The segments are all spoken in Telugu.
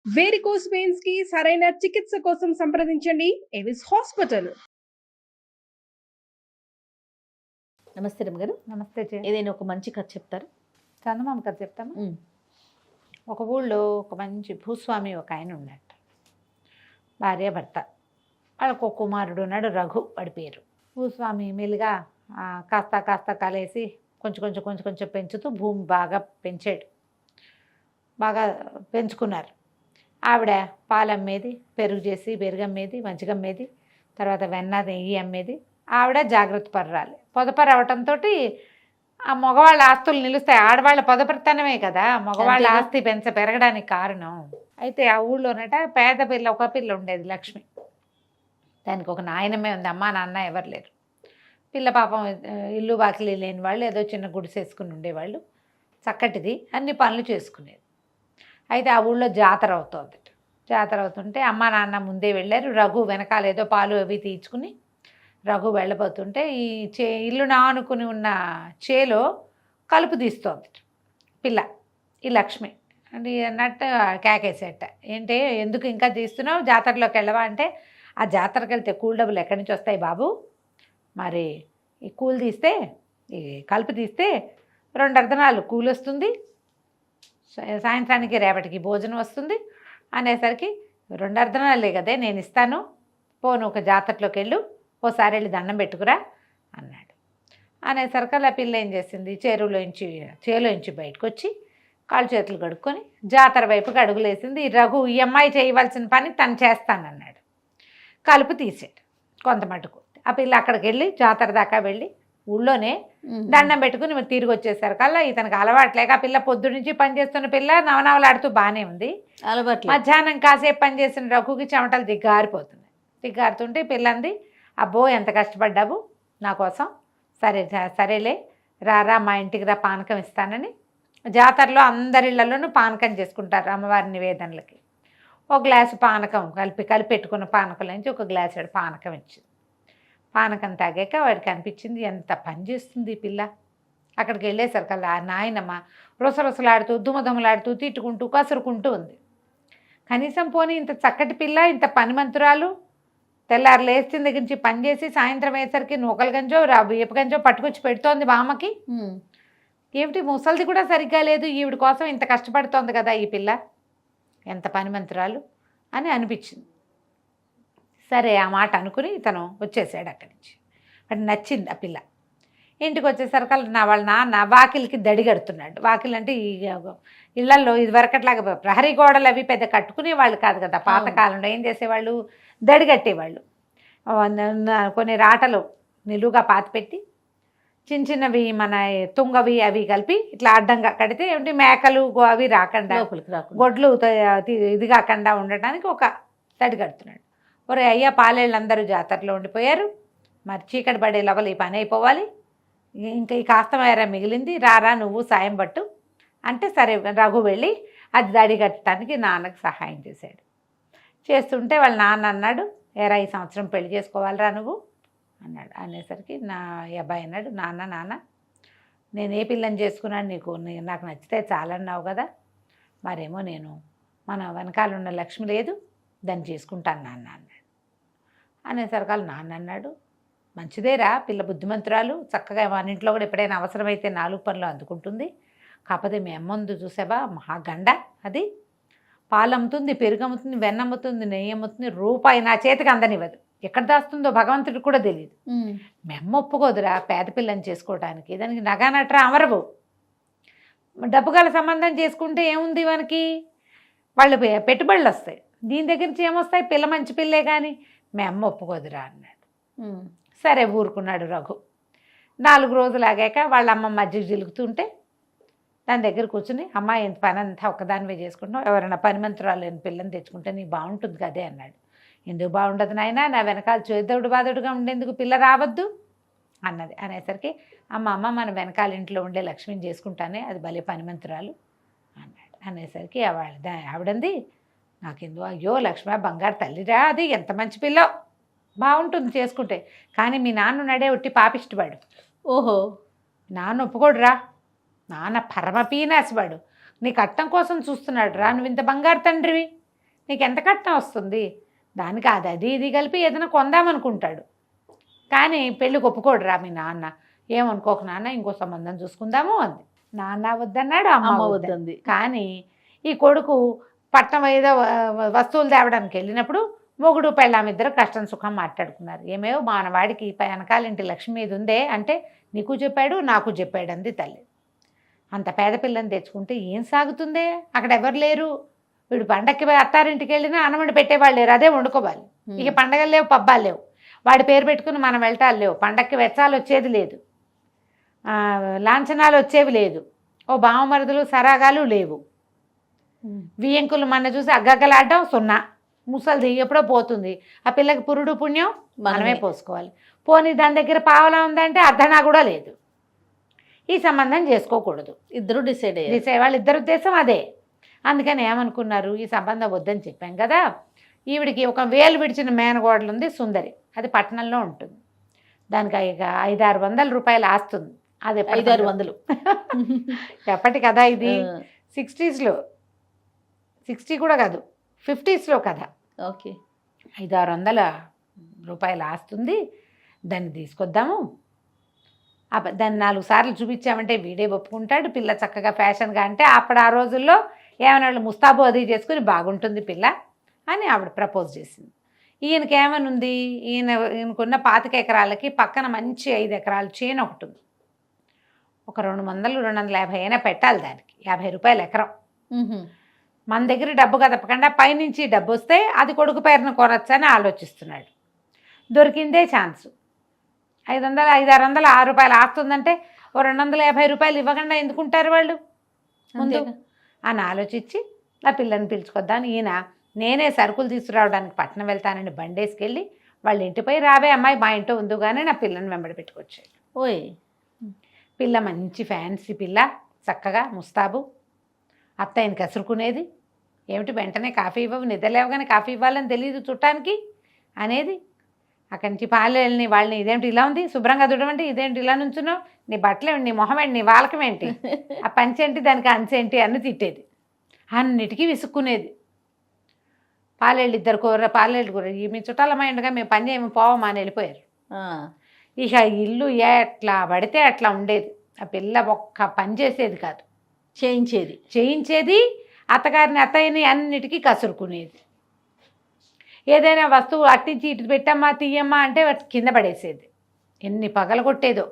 వేరికోస్ వెయిన్స్ కి సరైన చికిత్స కోసం సంప్రదించండి ఎవిస్ హాస్పిటల్. నమస్తే రమ్మగారు. నమస్తే చే ఏదైనా ఒక మంచి కథ చెప్తారు. చందమామ కథ చెప్తాము. ఒక ఊళ్ళో ఒక మంచి భూస్వామి ఒక ఆయన ఉన్నాడు. భార్య భర్త, వాళ్ళకు ఒక కుమారుడు ఉన్నాడు, రఘు వాడి పేరు. భూస్వామి మెల్లిగా కాస్త కాస్త కాలేసి కొంచెం పెంచుతూ భూమి బాగా పెంచాడు. బాగా పెంచుకున్నారు. ఆవిడ పాలు అమ్మేది, పెరుగు చేసి పెరుగు అమ్మేది, మజ్జిగ అమ్మేది, తర్వాత వెన్న నెయ్యి అమ్మేది. ఆవిడ జాగ్రత్త పర్రాలి. పొదపరు అవటంతో ఆ మగవాళ్ళ ఆస్తులు నిలుస్తాయి. ఆడవాళ్ళ పొదపరితనమే కదా మగవాళ్ళ ఆస్తి పెరగడానికి కారణం. అయితే ఆ ఊళ్ళోనట పేద పిల్ల ఒక పిల్ల ఉండేది, లక్ష్మి. దానికి ఒక నాయనమే ఉంది, అమ్మ నాన్న ఎవరు లేరు. పిల్ల పాపం ఇల్లు వాకిలి లేని వాళ్ళు, ఏదో చిన్న గుడిసేసుకుని ఉండేవాళ్ళు. చక్కటిది, అన్ని పనులు చేసుకునేది. అయితే ఆ ఊళ్ళో జాతర అవుతుంది. జాతర అవుతుంటే అమ్మ నాన్న ముందే వెళ్ళారు. రఘు వెనకాల ఏదో పాలు అవి తీర్చుకుని రఘు వెళ్ళబోతుంటే ఈ ఇల్లు నానుకుని ఉన్న చేలో కలుపు తీస్తోంది పిల్ల, ఈ లక్ష్మి. అంటే అన్నట్టు కేకేసేట, ఏంటి ఎందుకు ఇంకా తీస్తున్నావు, జాతరలోకి వెళ్ళవా అంటే, ఆ జాతరకి వెళ్తే కూల్ డబ్బులు ఎక్కడి నుంచి వస్తాయి బాబు, మరి ఈ కూల్ తీస్తే, ఈ కలుపు తీస్తే 2 అర్ధనాలు కూలి వస్తుంది, సాయంత్రానికి రేపటికి భోజనం వస్తుంది అనేసరికి 2 అర్ధనాలే కదే నేను ఇస్తాను, పోను ఒక జాతరలోకి వెళ్ళు, ఓసారి వెళ్ళి దండం పెట్టుకురా అన్నాడు. అనేసరికి ఆ పిల్ల ఏం చేసింది, చేలోంచి బయటకు వచ్చి కాళ్ళు చేతులు కడుక్కొని జాతర వైపుకి అడుగులేసింది. రఘు ఈ అమ్మాయి చేయవలసిన పని తను చేస్తానన్నాడు. కలుపు తీసాడు కొంత మటుకు. ఆ పిల్ల అక్కడికి వెళ్ళి జాతర దాకా వెళ్ళి ఊళ్ళోనే దండం పెట్టుకుని తిరిగి వచ్చేసారు కల్లా ఇతనికి అలవాట్లేక, ఆ పిల్ల పొద్దు నుంచి పనిచేస్తున్న పిల్ల నవనవలాడుతూ బాగానే ఉంది. అలవాటు మధ్యాహ్నం కాసేపు పనిచేసిన రఘుకి చెమటలు దిగ్గారుతుంటే పిల్లంది, అబ్బో ఎంత కష్టపడ్డావు నా కోసం, సరేలే రారా మా ఇంటికి రా, పానకం ఇస్తానని. జాతరలో అందరిళ్లలోనూ పానకం చేసుకుంటారు అమ్మవారి నివేదనలకి. ఒక గ్లాసు పానకం కలిపెట్టుకున్న పానకంలో నుంచి ఒక గ్లాసు పానకం ఇచ్చింది. పానకం తాగాక వాడికి అనిపించింది, ఎంత పని చేస్తుంది ఈ పిల్ల. అక్కడికి వెళ్ళేసరికల్లా నాయనమ్మ రుసరుసలాడుతూ దుమదుమలాడుతూ తిట్టుకుంటూ కసురుకుంటూ ఉంది. కనీసం పోనీ ఇంత చక్కటి పిల్ల, ఇంత పనిమంతురాలు, తెల్లారు లేచిన దగ్గర నుంచి పనిచేసి సాయంత్రం అయ్యేసరికి నూకల గంజో వేప గంజో పట్టుకొచ్చి పెడుతోంది బామ్మకి. ఏమిటి ముసలిది కూడా సరిగ్గా లేదు, ఈవిడ కోసం ఇంత కష్టపడుతోంది కదా ఈ పిల్ల, ఎంత పనిమంతురాలు అని అనిపించింది. సరే ఆ మాట అనుకుని ఇతను వచ్చేసాడు అక్కడి నుంచి. వాడికి నచ్చింది ఆ పిల్ల. ఇంటికి వచ్చేసరికి వాళ్ళ నాన్న వాకిలికి దడి కడుతున్నాడు. వాకిలు అంటే ఈ ఇళ్లల్లో ఇదివరకట్లాగా ప్రహరీ గోడలు అవి పెద్ద కట్టుకునే వాళ్ళు కాదు కదా పాతకాలంలో. ఏం చేసేవాళ్ళు, దడి కట్టేవాళ్ళు. కొన్ని రాటలు నిలువుగా పాతిపెట్టి చిన్నవి మన తుంగవి అవి కలిపి ఇట్లా అడ్డంగా కడితే ఏమిటి మేకలు అవి రాకుండా, గొడ్లు ఇది కాకుండా ఉండటానికి ఒక దడి కడుతున్నాడు. ఒరే అయ్యా, పాలేళ్ళందరూ జాతరలో ఉండిపోయారు, మరి చీకటి పడే లోపల ఈ పని అయిపోవాలి, ఇంకా ఈ కాస్త మేర మిగిలింది, రారా నువ్వు సాయం పట్టు అంటే, సరే రఘు వెళ్ళి అది దడి కట్టడానికి నాన్నకు సహాయం చేశాడు. చేస్తుంటే వాళ్ళ నాన్న అన్నాడు, ఏరా ఈ సంవత్సరం పెళ్లి చేసుకోవాలిరా నువ్వు అన్నాడు. అనేసరికి ఈ అబ్బాయి అన్నాడు, నాన్న నేను ఏ పిల్లని చేసుకున్నాను, నాకు నచ్చితే చాలన్నావు కదా, మరేమో నేను మన వెనకాల ఉన్న లక్ష్మి లేదు, దాన్ని చేసుకుంటాను నాన్న అన్నాడు. అనేసరికి నాన్న అన్నాడు, మంచిదేరా పిల్ల బుద్ధిమంతురాలు, చక్కగా మన ఇంట్లో కూడా ఎప్పుడైనా అవసరమైతే 4 పనులు అందుకుంటుంది. కాకపోతే మీ అమ్మందు చూసావా మహాగండ, అది పాలు అమ్ముతుంది, పెరుగు అమ్ముతుంది, వెన్న అమ్ముతుంది, నెయ్యి అమ్ముతుంది, రూపాయి నా చేతికి అందనివ్వదు. ఎక్కడ దాస్తుందో భగవంతుడికి కూడా తెలియదు. మెమ్మ ఒప్పుకోదురా పేద పిల్లని చేసుకోవడానికి, దానికి నగానట్రా అమరవు. డబ్బు గల సంబంధం చేసుకుంటే ఏముంది, మనకి వాళ్ళు పెట్టుబడులు వస్తాయి, దీని దగ్గర నుంచి ఏమొస్తాయి, పిల్ల మంచి పిల్లే కానీ మీ అమ్మ ఒప్పుకోదురా అన్నాడు. సరే ఊరుకున్నాడు రఘు. 4 రోజులు ఆగాక వాళ్ళ అమ్మ మజ్జిగ జిలుగుతుంటే దాని దగ్గర కూర్చుని, అమ్మ ఎంత పని అంతా ఒక్కదానివే చేసుకుంటున్నావు, ఎవరైనా పనిమంతురాలు లేని పిల్లని తెచ్చుకుంటే నీకు బాగుంటుంది కదే అన్నాడు. ఎందుకు బాగుండదు నాయన, నా వెనకాల చేదోడు బాదోడుగా ఉండేందుకు పిల్ల రావద్దు అన్నది. అనేసరికి అమ్మ మన వెనకాల ఇంట్లో ఉండే లక్ష్మిని చేసుకుంటానే, అది భలే పనిమంతురాలు అన్నాడు. అనేసరికి ఆవిడంది, నాకెందుకు, అయ్యో లక్ష్మి బంగారు తల్లిరా, అది ఎంత మంచి పిల్లో, బాగుంటుంది చేసుకుంటే, కానీ మీ నాన్న నడే ఒట్టి పాపిష్టవాడు. ఓహో, నాన్న ఒప్పుకోడురా, నాన్న పరమ పీనాసివాడు, నీ కట్టం కోసం చూస్తున్నాడు రా, నువ్వు ఇంత బంగారు తండ్రివి, నీకు ఎంత కట్నం వస్తుంది, దానికి అది ఇది కలిపి ఏదైనా కొందామనుకుంటాడు. కానీ పెళ్ళికి ఒప్పుకోడు రా మీ నాన్న. ఏమనుకోకు నాన్న, ఇంకో సంబంధం చూసుకుందాము అంది. నాన్న వద్దన్నాడు, అమ్మ వద్దంది. కానీ ఈ కొడుకు పట్నం ఏదో వస్తువులు తేవడానికి వెళ్ళినప్పుడు మొగుడు పెళ్ళామిద్దరు కష్టం సుఖం మాట్లాడుకున్నారు. ఏమేవో మానవాడికి వెనకాలింటి లక్ష్మి మీద ఉందే అంటే నీకు చెప్పాడు నాకు చెప్పాడు అంది తల్లి. అంత పేద పిల్లని తెచ్చుకుంటే ఏం సాగుతుందే, అక్కడ ఎవరు లేరు. వీడు పండక్కి అత్తారింటికి వెళ్ళినా అన్నమండి పెట్టేవాళ్ళు లేరు, అదే వండుకోవాలి. ఇక పండగలు లేవు, పబ్బాలు లేవు, వాడి పేరు పెట్టుకుని మనం వెళ్తాలు లేవు, పండక్కి వెచ్చాలు వచ్చేది లేదు, లాంఛనాలు వచ్చేవి లేదు, ఓ బావమరుదులు సరాగాలు లేవు, వియ్యంకులు మన చూసి అగ్గగ్గలాడడం సున్నా, ముసలిది ఎప్పుడో పోతుంది, ఆ పిల్లకి పురుడు పుణ్యం మనమే పోసుకోవాలి. పోనీ దాని దగ్గర పావలా ఉందంటే అర్ధనా కూడా లేదు, ఈ సంబంధం చేసుకోకూడదు. ఇద్దరు డిసైడ్ వాళ్ళిద్దరు ఉద్దేశం అదే. అందుకని ఏమనుకున్నారు, ఈ సంబంధం వద్దని చెప్పాం కదా, ఈవిడికి ఒక వేలు విడిచిన మేనగోడలు ఉంది సుందరి, అది పట్టణంలో ఉంటుంది, దానికి ఇక 500-600 రూపాయలు ఆస్తుంది. అది 500-600 ఎప్పటి కదా ఇది, 60s, 60 కూడా కాదు 50s కదా. ఓకే, 500-600 రూపాయలు ఆస్తుంది, దాన్ని తీసుకొద్దాము. దాన్ని 4 సార్లు చూపించామంటే వీడే ఒప్పుకుంటాడు, పిల్ల చక్కగా ఫ్యాషన్గా, అంటే అప్పుడు ఆ రోజుల్లో ఏమైనా వాళ్ళు ముస్తాబు అది చేసుకుని బాగుంటుంది పిల్ల అని ఆవిడ ప్రపోజ్ చేసింది. ఈయనకి ఏమనుంది, ఈయనకున్న 25 ఎకరాలకి పక్కన మంచి 5 ఎకరాల చేను ఒకటి ఉంది, ఒక 200-250 అయినా పెట్టాలి దానికి, 50 రూపాయలు ఎకరం. మన దగ్గర డబ్బు కదపకుండా పైనుంచి డబ్బు వస్తే అది కొడుకు పేరున కొనొచ్చని ఆలోచిస్తున్నాడు. దొరికిందే ఛాన్సు. 500-600 6 రూపాయలు ఆస్తుందంటే ఓ 250 రూపాయలు ఇవ్వకుండా ఎందుకుంటారు వాళ్ళు ముందు అని ఆలోచించి ఆ పిల్లని పిలుచుకొద్దాను. ఈయన నేనే సరుకులు తీసుకురావడానికి పట్టణం వెళ్తానని బండేసుకెళ్ళి వాళ్ళ ఇంటిపై రావే అమ్మాయి మా ఇంట్లో ఉందిగానే నా పిల్లని వెంబడి పెట్టుకొచ్చాడు. ఓయ్, పిల్ల మంచి ఫ్యాన్సీ పిల్ల, చక్కగా ముస్తాబు, అత్త ఆయన కసురుకునేది, ఏమిటి వెంటనే కాఫీ ఇవ్వవు, నిద్రలేవగానే కాఫీ ఇవ్వాలని తెలియదు చుట్టానికి అనేది. అక్కడి నుంచి పాలెళ్ళని వాళ్ళని, ఇదేంటి ఇలా ఉంది, శుభ్రంగా దుడమంటే ఇదేంటి ఇలా నుంచున్నావు, నీ బట్టలేంటి, నీ మొహం ఏంటి, నీ వాలకం ఏంటి, ఆ పంచేంటి, దానికి అంచేంటి అని తిట్టేది, అన్నిటికీ విసుక్కునేది. పాలేళ్ళు 2 కూర, పాలేళ్ళు కూర, మీ చుట్టాలమ్మ ఉండగా మేము పని చేయము పోవమా అని వెళ్ళిపోయారు. ఇక ఇల్లు ఎట్లా పడితే అట్లా ఉండేది. ఆ పిల్ల ఒక్క పని చేసేది కాదు, చేయించేది, అత్తగారిని అత్తయ్యని అన్నిటికీ కసురుకునేది. ఏదైనా వస్తువు అట్టించి ఇటు పెట్టమ్మా తీయమ్మా అంటే కింద పడేసేది. ఎన్ని పగలు కొట్టేదో.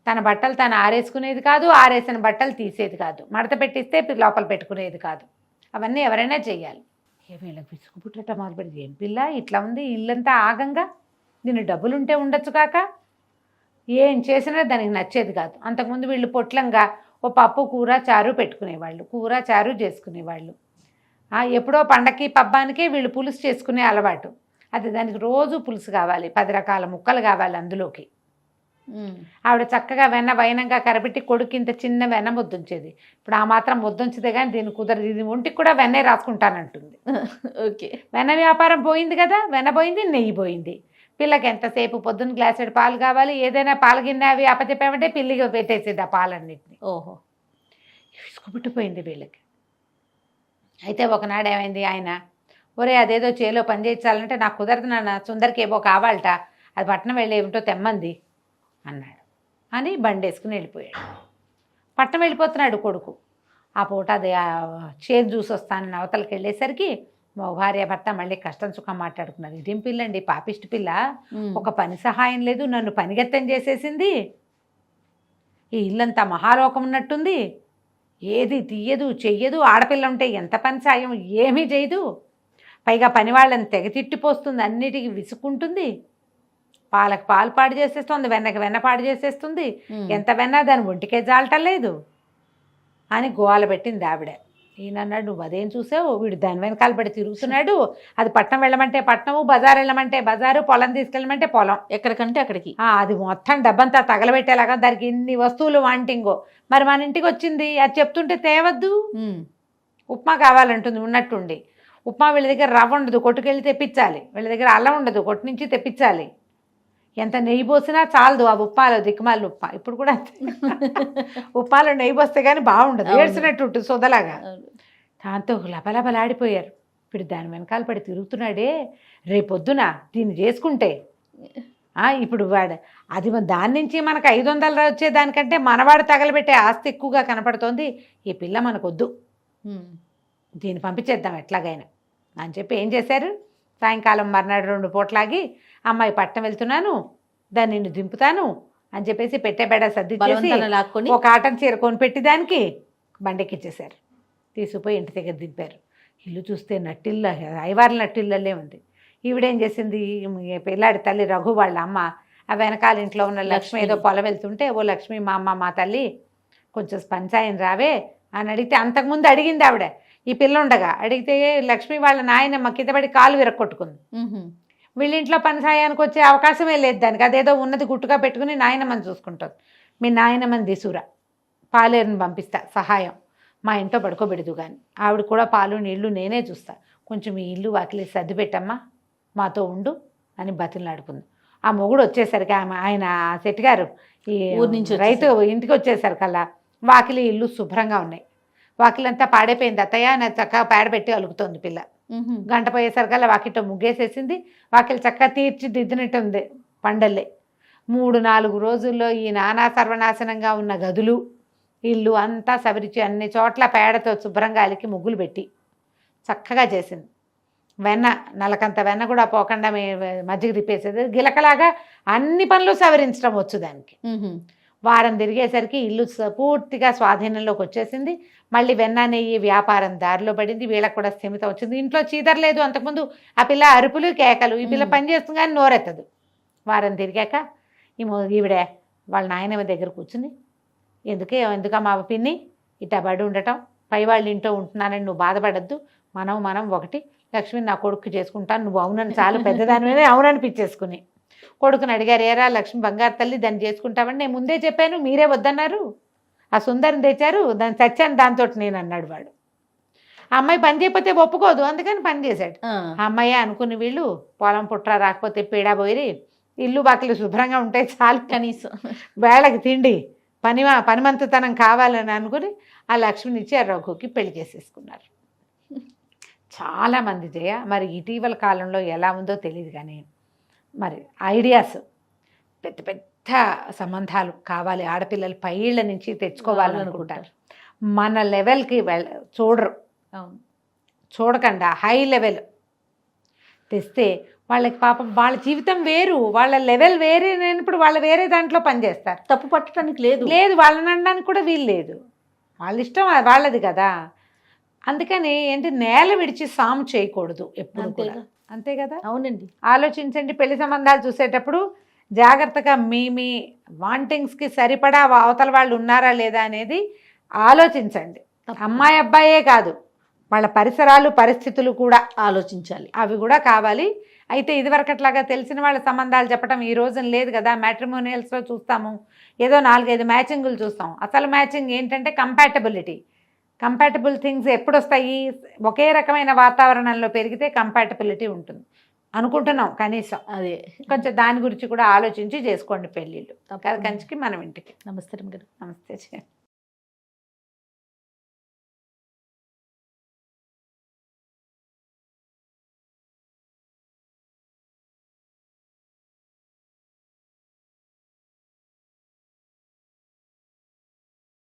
తన బట్టలు తను ఆరేసుకునేది కాదు, ఆరేసిన బట్టలు తీసేది కాదు, మడత పెట్టిస్తే లోపల పెట్టుకునేది కాదు. అవన్నీ ఎవరైనా చెయ్యాలి. వీళ్ళకి విసుగు పుట్టట మొదలుపెట్టి, ఏం పిల్ల ఇట్లా ఉంది, ఇల్లంతా ఆగంగా, దీని డబ్బులుంటే ఉండొచ్చు కాక, ఏం చేసినా దానికి నచ్చేది కాదు. అంతకుముందు వీళ్ళు పొట్లంగా ఓ పప్పు కూర చారు పెట్టుకునేవాళ్ళు, కూర చారు చేసుకునేవాళ్ళు. ఎప్పుడో పండక్కి పబ్బానికే వీళ్ళు పులుసు చేసుకునే అలవాటు. అది దానికి రోజు పులుసు కావాలి, 10 రకాల ముక్కలు కావాలి అందులోకి. ఆవిడ చక్కగా వెన్న వైనంగా కరపెట్టి కొడుకు ఇంత చిన్న వెన్న ముద్దుంచేది. ఇప్పుడు ఆ మాత్రం ముద్దుంచితే కానీ దీన్ని కుదరదు, ఇది ఒంటికి కూడా వెన్నే రాసుకుంటానంటుంది. ఓకే, వెన్న వ్యాపారం పోయింది కదా, వెన్న పోయింది, నెయ్యి పోయింది. పిల్లకి ఎంతసేపు పొద్దున్న గ్లాసుడు పాలు కావాలి, ఏదైనా పాలు గిన్నె అవి అప్పచెప్పామంటే పిల్లిగా పెట్టేసేది ఆ పాలన్నింటినీ. ఓహో, విసుగుపుట్టిపోయింది వీళ్ళకి. అయితే ఒకనాడు ఏమైంది, ఆయన ఒరే అదేదో చేలో పని చేయించాలంటే నాకు కుదరదు నాన్న, సుందరికి ఏవో కావాలట, అది పట్నం వెళ్ళి ఏమిటో తెమ్మంది అన్నాడు అని బండేసుకుని వెళ్ళిపోయాడు. పట్నం వెళ్ళిపోతున్నాడు కొడుకు. ఆ పూట అది చేను చూసి వస్తానని అవతలకి వెళ్ళేసరికి మా భార్య భర్త మళ్ళీ కష్టం సుఖం మాట్లాడుకున్నారు. ఇదేం పిల్లండి, పాపిష్టి పిల్ల, ఒక పని సహాయం లేదు, నన్ను పనిగెత్తం చేసేసింది, ఈ ఇల్లంతా మహాలోకం ఉన్నట్టుంది, ఏది తీయదు చెయ్యదు, ఆడపిల్ల ఉంటే ఎంత పని సాయం ఏమీ చేయదు, పైగా పని వాళ్ళని తెగ తిట్టిపోస్తుంది, అన్నిటికీ విసుక్కుంటుంది, పాలకు పాలు పాడు చేసేస్తుంది, వెన్నకి వెన్న పాడు చేసేస్తుంది, ఎంత వెన్నా దాని ఒంటికే జాలటం లేదు అని గోల పెట్టింది ఆవిడ. ఈయన అన్నాడు, నువ్వు అదేం చూసావు, వీడు దాని వెనకాల పడి తిరుగుతున్నాడు, అది పట్నం వెళ్ళమంటే పట్నము, బజారు వెళ్ళమంటే బజారు, పొలం తీసుకెళ్ళమంటే పొలం, ఎక్కడికంటే అక్కడికి. అది మొత్తం డబ్బంతా తగలబెట్టేలాగా దానికి ఇన్ని వస్తువులు వాంటింగో. మరి మన ఇంటికి వచ్చింది, అది చెప్తుంటే తేవద్దు, ఉప్మా కావాలంటుంది ఉన్నట్టుండి. ఉప్మా వీళ్ళ దగ్గర రవ్వ ఉండదు, కొట్టుకెళ్ళి తెప్పించాలి, వీళ్ళ దగ్గర అల్లం ఉండదు, కొట్టు నుంచి తెప్పించాలి, ఎంత నెయ్యి పోసినా చాలదు ఆ ఉప్మాలో, దిక్కుమాలి ఉప్మా. ఇప్పుడు కూడా ఉప్మాలో నెయ్యి పోస్తే కానీ బాగుండదు, ఏడ్చినట్టు ఉంటుంది సొదలాగా. దాంతో లబలబలాడిపోయారు. ఇప్పుడు దాని వెనకాల పడి తిరుగుతున్నాడే, రేపొద్దున దీన్ని చేసుకుంటే ఇప్పుడు అది దాని నుంచి మనకు 500 వచ్చేదానికంటే మనవాడు తగలబెట్టే ఆస్తి ఎక్కువగా కనపడుతోంది. ఈ పిల్ల మనకొద్దు, దీన్ని పంపించేద్దాం ఎట్లాగైనా అని చెప్పి ఏం చేశారు, సాయంకాలం మర్నాడు 2 పూటలాగి అమ్మాయి పట్టణం వెళ్తున్నాను, దాన్ని నిన్ను దింపుతాను అని చెప్పేసి పెట్టేబేడ సర్ది లాక్కొని ఒక కాటన్ చీర కొనిపెట్టి దానికి బండెక్కిచ్చేశారు. తీసుకుపోయి ఇంటి దగ్గర దింపారు. ఇల్లు చూస్తే నట్టిల్ల, ఐవార్ల నట్టిల్లలే ఉంది. ఈవిడేం చేసింది, పిల్లాడి తల్లి రఘు వాళ్ళ అమ్మ ఆ వెనకాల ఇంట్లో ఉన్న లక్ష్మి ఏదో పొలం వెళ్తుంటే, ఓ లక్ష్మి మా అమ్మ మా తల్లి కొంచెం పంచాయని రావే అని అడిగితే, అంతకుముందు అడిగింది ఆవిడ ఈ పిల్ల ఉండగా. అడిగితే లక్ష్మి వాళ్ళ నాయనమ్మ కిందపడి కాలు విరక్కొట్టుకుంది. వీళ్ళింట్లో పని సాయానికి వచ్చే అవకాశమే లేదు దానికి. అదేదో ఉన్నది గుట్టుగా పెట్టుకుని నాయనమ్మని చూసుకుంటుంది. మీ నాయనమ్మని దిసురా, పాలేరుని పంపిస్తా సహాయం, మా ఇంట్లో పడుకోబెడదు కానీ ఆవిడ కూడా పాలు నీళ్లు నేనే చూస్తా, కొంచెం ఈ ఇల్లు వాకిలి సర్ది పెట్టమ్మా, మాతో ఉండు అని బతిలాడుకుంది. ఆ మొగుడు వచ్చేసరికి ఆయన శెట్టిగారు ఈ ఊరి నుంచి రైతు ఇంటికి వచ్చేసరికల్లా వాకిలి ఇల్లు శుభ్రంగా ఉన్నాయి. వాకిలంతా పాడైపోయింది. అత్తయ్య నా చక్కగా పేడబెట్టి అలుగుతోంది పిల్ల. గంట పోయేసరికల్లా వాకిట్లో ముగ్గేసేసింది. వాకిలి చక్కగా తీర్చిదిద్దినట్టుంది పండల్లే. 3-4 రోజుల్లో ఈ నానా సర్వనాశనంగా ఉన్న గదులు ఇల్లు అంతా సవరించి అన్ని చోట్ల పేడతో శుభ్రంగా అలికి ముగ్గులు పెట్టి చక్కగా చేసింది. వెన్న నలకంత వెన్న కూడా పోకుండా మజ్జిగ తిప్పేసేది. గిలకలాగా అన్ని పనులు సవరించడం వచ్చు దానికి. వారం తిరిగేసరికి ఇల్లు పూర్తిగా స్వాధీనంలోకి వచ్చేసింది. మళ్ళీ వెన్న నెయ్యి వ్యాపారం దారిలో పడింది. వీళ్ళకి కూడా స్థిమితం వచ్చింది. ఇంట్లో చీదరలేదు. అంతకుముందు ఆ పిల్ల అరుపులు కేకలు, ఈ పిల్ల పని చేస్తుంది కానీ నోరెత్తదు. వారం తిరిగాక ఈవిడే వాళ్ళ నాయనమ్మ దగ్గర కూర్చుని, ఎందుకమ్మా పిన్ని ఇట్టా బడి ఉండటం, పై వాళ్ళ ఇంట్లో ఉంటున్నానని నువ్వు బాధపడద్దు, మనం ఒకటి, లక్ష్మిని నా కొడుకు చేసుకుంటాను, నువ్వు అవునని చాలు పెద్దదాని మీద అవుననిపించేసుకుని కొడుకుని అడిగారు, ఏరా లక్ష్మి బంగారు తల్లి దాన్ని చేసుకుంటామని నేను ముందే చెప్పాను, మీరే వద్దన్నారు, ఆ సుందరిని తెచ్చారు, దాన్ని చచ్చాను దాంతో నేను అన్నాడు వాడు. ఆ అమ్మాయి పని చేయకపోతే ఒప్పుకోదు, అందుకని పని చేశాడు. ఆ అమ్మాయి అనుకుని వీళ్ళు పొలం పుట్ర రాకపోతే పీడా పోయి ఇల్లు బాకిలు శుభ్రంగా ఉంటే చాలు, కనీసం వేళకి తిండి పనిమంతతనం కావాలని అనుకుని ఆ లక్ష్మిని ఇచ్చి ఆ రఘుకి పెళ్లి చేసేసుకున్నారు. చాలామంది జయ మరి ఇటీవల కాలంలో ఎలా ఉందో తెలియదు కానీ మరి ఐడియాస్ పెద్ద పెద్ద సంబంధాలు కావాలి, ఆడపిల్లలు పైళ్ళ నుంచి తెచ్చుకోవాలనుకుంటారు. మన లెవెల్కి చూడరు, చూడకుండా హై లెవెల్ తెస్తే వాళ్ళకి పాపం వాళ్ళ జీవితం వేరు, వాళ్ళ లెవెల్ వేరే లేనప్పుడు వాళ్ళు వేరే దాంట్లో పనిచేస్తారు. తప్పు పట్టడానికి లేదు, వాళ్ళని అనడానికి కూడా వీలు లేదు, వాళ్ళ ఇష్టం వాళ్ళది కదా. అందుకని ఏంటి, నేల విడిచి సాము చేయకూడదు ఎప్పుడు కూడా. అంతే కదా. అవునండి. ఆలోచించండి, పెళ్లి సంబంధాలు చూసేటప్పుడు జాగ్రత్తగా మీ వాంటింగ్స్కి సరిపడా అవతల వాళ్ళు ఉన్నారా లేదా అనేది ఆలోచించండి. అమ్మాయి అబ్బాయే కాదు, వాళ్ళ పరిసరాలు పరిస్థితులు కూడా ఆలోచించాలి, అవి కూడా కావాలి. అయితే ఇదివరకట్లాగా తెలిసిన వాళ్ళ సంబంధాలు చెప్పడం ఈ రోజున లేదు కదా. మ్యాట్రిమోనియల్స్లో చూస్తాము, ఏదో 4-5 మ్యాచింగులు చూస్తాం. అసలు మ్యాచింగ్ ఏంటంటే కంపాటబిలిటీ. కంపాటబుల్ థింగ్స్ ఎప్పుడు వస్తాయి, ఒకే రకమైన వాతావరణంలో పెరిగితే కంపాటబిలిటీ ఉంటుంది అనుకుంటున్నాం. కనీసం అదే కొంచెం దాని గురించి కూడా ఆలోచించి చేసుకోండి పెళ్ళిళ్ళు. కంచికి మనం ఇంటికి. నమస్తే గారు. నమస్తే.